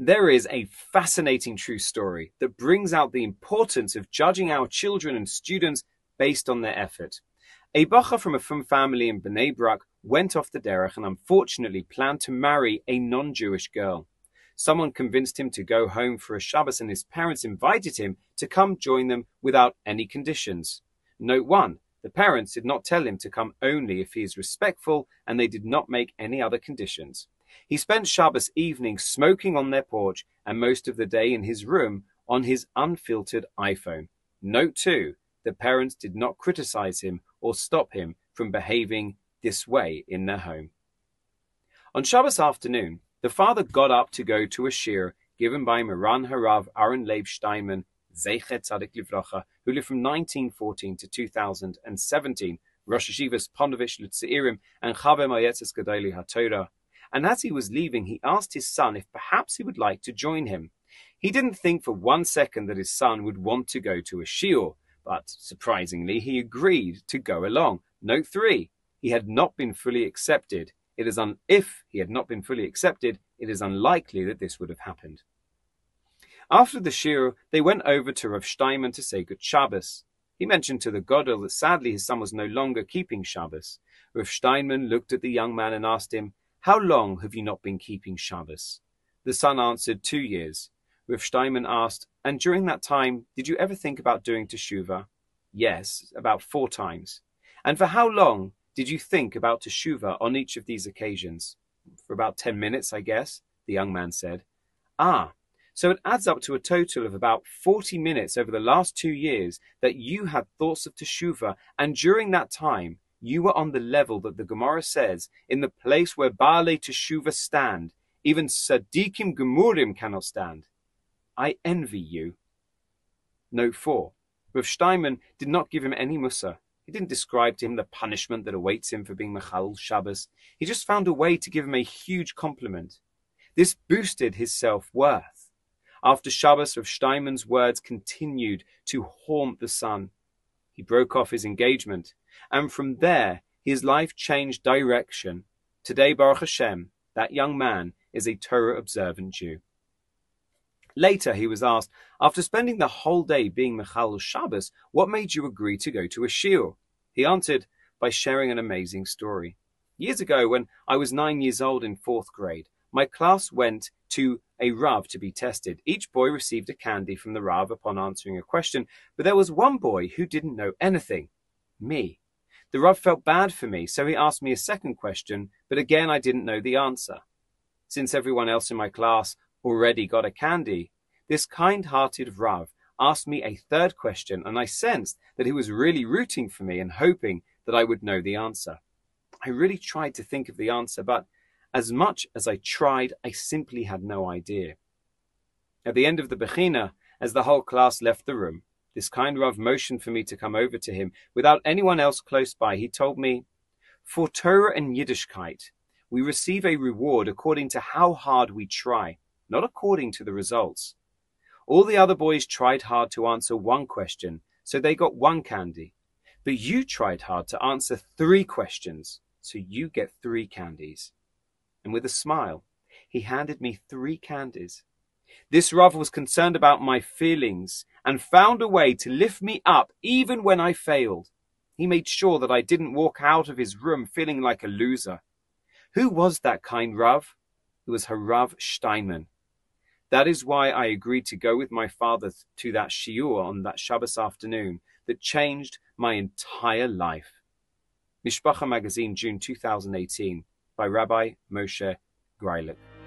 There is a fascinating true story that brings out the importance of judging our children and students based on their effort. A bacha from a Fum family in Bnei Brak went off the derech and unfortunately planned to marry a non-Jewish girl. Someone convinced him to go home for a Shabbos and his parents invited him to come join them without any conditions. Note 1. The parents did not tell him to come only if he is respectful, and they did not make any other conditions. He spent Shabbos evening smoking on their porch and most of the day in his room on his unfiltered iPhone. Note 2. The parents did not criticize him or stop him from behaving this way in their home. On Shabbos afternoon, the father got up to go to a shir given by Moran HaRav Aharon Leib Shteinman, Zeichet Tzadik Livracha, who lived from 1914 to 2017, Rosh Yeshivas Ponovich L'Tzeirim and Chaver Mayetzes Gedolim HaTorah. And as he was leaving, he asked his son if perhaps he would like to join him. He didn't think for 1 second that his son would want to go to a shiur, but surprisingly, he agreed to go along. Note 3. He had not been fully accepted. If he had not been fully accepted, it is unlikely that this would have happened. After the shiur, they went over to Rav Shteinman to say good Shabbos. He mentioned to the Godel that sadly his son was no longer keeping Shabbos. Rav Shteinman looked at the young man and asked him, "How long have you not been keeping Shabbos?" The son answered, 2 years. Rav Shteinman asked, "And during that time, did you ever think about doing teshuvah?" "Yes, about 4 times." "And for how long did you think about teshuvah on each of these occasions?" "For about 10 minutes, I guess," the young man said. "Ah, so it adds up to a total of about 40 minutes over the last 2 years that you had thoughts of teshuvah, and during that time, you were on the level that the Gemara says, in the place where Baalei Teshuvah stand, even Sadikim Gemurim cannot stand. I envy you." Note 4. Rav Shteinman did not give him any mussar. He didn't describe to him the punishment that awaits him for being Mechalel Shabbos. He just found a way to give him a huge compliment. This boosted his self-worth. After Shabbos, Rav Shteinman's words continued to haunt the son. He broke off his engagement, and from there, his life changed direction. Today, Baruch Hashem, that young man is a Torah-observant Jew. Later, he was asked, after spending the whole day being Mechalel Shabbos, what made you agree to go to a shiur? He answered by sharing an amazing story. Years ago, when I was 9 years old in 4th grade, my class went to a Rav to be tested. Each boy received a candy from the Rav upon answering a question, but there was one boy who didn't know anything. Me. The Rav felt bad for me, so he asked me a second question, but again I didn't know the answer. Since everyone else in my class already got a candy, this kind-hearted Rav asked me a third question, and I sensed that he was really rooting for me and hoping that I would know the answer. I really tried to think of the answer, but as much as I tried, I simply had no idea. At the end of the Bechina, as the whole class left the room, this kind Rav motioned for me to come over to him. Without anyone else close by, he told me, "For Torah and Yiddishkeit, we receive a reward according to how hard we try, not according to the results. All the other boys tried hard to answer 1 question, so they got 1 candy. But you tried hard to answer 3 questions, so you get 3 candies." And with a smile, he handed me 3 candies. This Rav was concerned about my feelings and found a way to lift me up even when I failed. He made sure that I didn't walk out of his room feeling like a loser. Who was that kind Rav? It was HaRav Shteinman. That is why I agreed to go with my father to that shiur on that Shabbos afternoon that changed my entire life. Mishpacha Magazine, June 2018, by Rabbi Moshe Greilich.